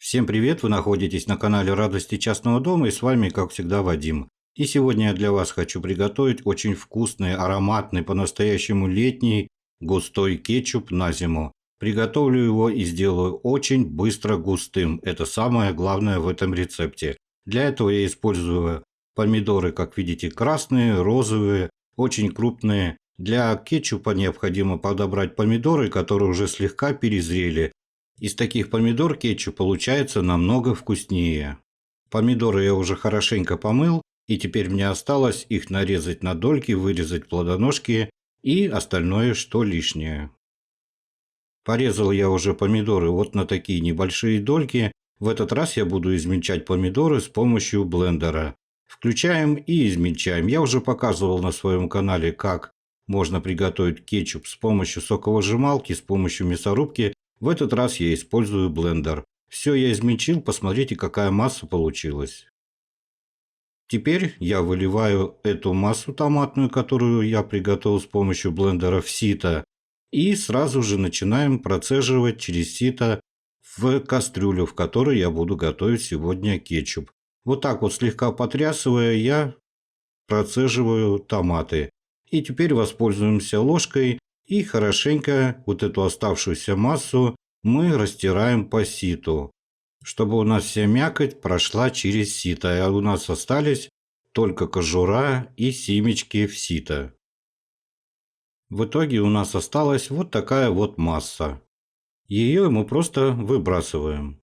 Всем привет! Вы находитесь на канале Радости частного дома и с вами, как всегда, Вадим. И сегодня я для вас хочу приготовить очень вкусный, ароматный, по-настоящему летний густой кетчуп на зиму. Приготовлю его и сделаю очень быстро густым. Это самое главное в этом рецепте. Для этого я использую помидоры, как видите, красные, розовые, очень крупные. Для кетчупа необходимо подобрать помидоры, которые уже слегка перезрели. Из таких помидор кетчуп получается намного вкуснее. Помидоры я уже хорошенько помыл, и теперь мне осталось их нарезать на дольки, вырезать плодоножки и остальное, что лишнее. Порезал я уже помидоры вот на такие небольшие дольки. В этот раз я буду измельчать помидоры с помощью блендера. Включаем и измельчаем. Я уже показывал на своем канале, как можно приготовить кетчуп с помощью соковыжималки, с помощью мясорубки. В этот раз я использую блендер. Все я измельчил, посмотрите, какая масса получилась. Теперь я выливаю эту массу томатную, которую я приготовил с помощью блендера, в сито. И сразу же начинаем процеживать через сито в кастрюлю, в которой я буду готовить сегодня кетчуп. Вот так вот слегка потрясывая, я процеживаю томаты. И теперь воспользуемся ложкой и хорошенько вот эту оставшуюся массу мы растираем по ситу, чтобы у нас вся мякоть прошла через сито, а у нас остались только кожура и семечки в сито. В итоге у нас осталась вот такая вот масса. Ее мы просто выбрасываем.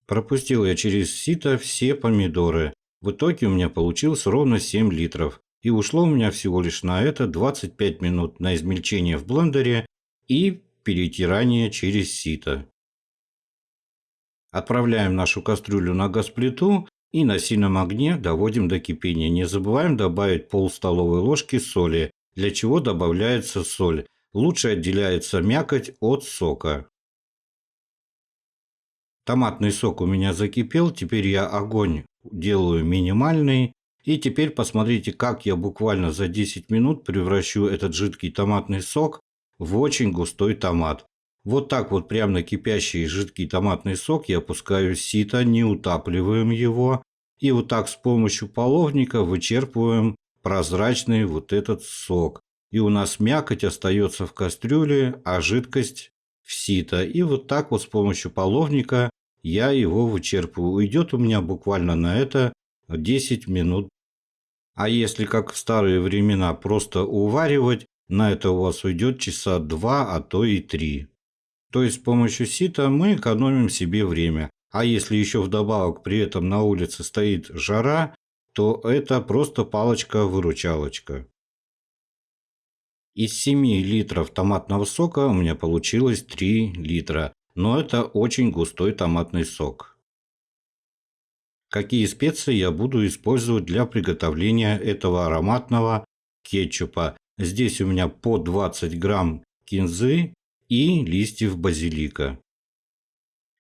Пропустил я через сито все помидоры. В итоге у меня получилось ровно 7 литров. И ушло у меня всего лишь на это 25 минут на измельчение в блендере и перетирание через сито. Отправляем нашу кастрюлю на газплиту и на сильном огне доводим до кипения. Не забываем добавить пол столовой ложки соли, для чего добавляется соль. Лучше отделяется мякоть от сока. Томатный сок у меня закипел, теперь я огонь делаю минимальный. И теперь посмотрите, как я буквально за 10 минут превращу этот жидкий томатный сок в очень густой томат. Вот так вот прямо на кипящий жидкий томатный сок я опускаю сито, не утапливаем его. И вот так с помощью половника вычерпываем прозрачный вот этот сок. И у нас мякоть остается в кастрюле, а жидкость в сито. И вот так вот с помощью половника я его вычерпываю. Уйдет у меня буквально на это 10 минут. А если как в старые времена просто уваривать, на это у вас уйдет часа 2, а то и 3. То есть с помощью сита мы экономим себе время. А если еще вдобавок при этом на улице стоит жара, то это просто палочка-выручалочка. Из 7 литров томатного сока у меня получилось 3 литра. Но это очень густой томатный сок. Какие специи я буду использовать для приготовления этого ароматного кетчупа? Здесь у меня по 20 грамм кинзы и листьев базилика.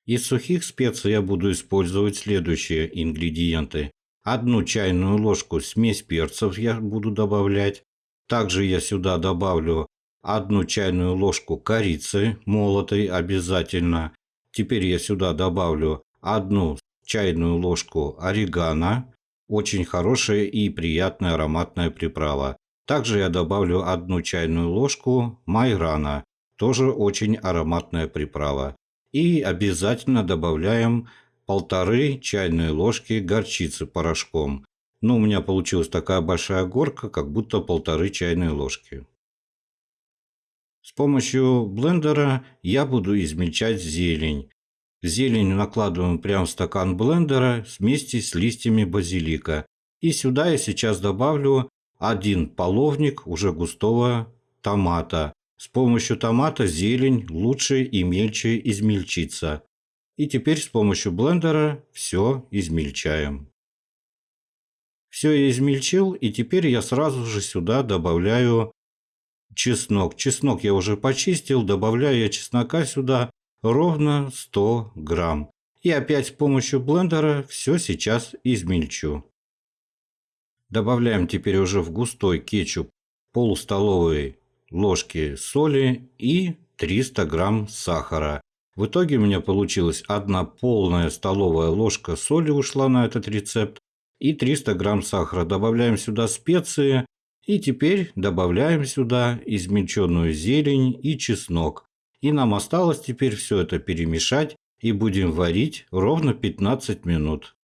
Из сухих специй я буду использовать следующие ингредиенты. 1 чайную ложку смесь перцев я буду добавлять. Также я сюда добавлю 1 чайную ложку корицы молотой обязательно. Теперь я сюда добавлю 1 чайную ложку орегано. Очень хорошая и приятная ароматная приправа. Также я добавлю 1 чайную ложку майрана. Тоже очень ароматная приправа. И обязательно добавляем 1,5 чайной ложки горчицы порошком. Но у меня получилась такая большая горка, как будто 1,5 чайной ложки. С помощью блендера я буду измельчать зелень. Зелень накладываем прямо в стакан блендера вместе с листьями базилика. И сюда я сейчас добавлю 1 половник уже густого томата. С помощью томата зелень лучше и мельче измельчится. И теперь с помощью блендера все измельчаем. Все я измельчил, и теперь я сразу же сюда добавляю чеснок. Чеснок я уже почистил, добавляю я чеснока сюда ровно 100 грамм. И опять с помощью блендера все сейчас измельчу. Добавляем теперь уже в густой кетчуп пол-столовой ложки соли и 300 грамм сахара. В итоге у меня получилась 1 полная столовая ложка соли ушла на этот рецепт и 300 грамм сахара. Добавляем сюда специи и теперь добавляем сюда измельченную зелень и чеснок. И нам осталось теперь все это перемешать и будем варить ровно 15 минут.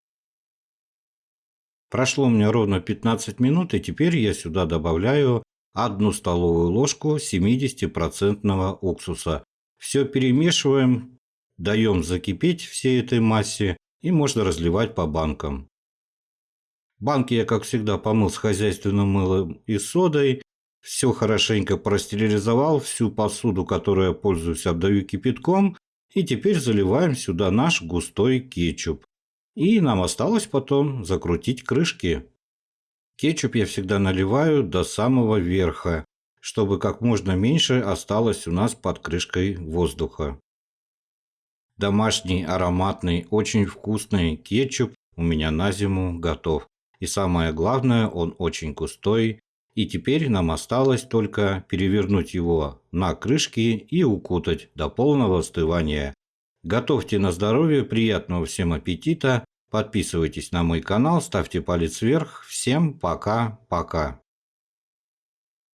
Прошло у меня ровно 15 минут, и теперь я сюда добавляю 1 столовую ложку 70% уксуса. Все перемешиваем, даем закипеть всей этой массе и можно разливать по банкам. Банки я, как всегда, помыл с хозяйственным мылом и содой. Все хорошенько простерилизовал, всю посуду, которой я пользуюсь, обдаю кипятком. И теперь заливаем сюда наш густой кетчуп. И нам осталось потом закрутить крышки. Кетчуп я всегда наливаю до самого верха, чтобы как можно меньше осталось у нас под крышкой воздуха. Домашний, ароматный, очень вкусный кетчуп у меня на зиму готов. И самое главное, он очень густой. И теперь нам осталось только перевернуть его на крышки и укутать до полного остывания. Готовьте на здоровье, приятного всем аппетита. Подписывайтесь на мой канал, ставьте палец вверх. Всем пока-пока.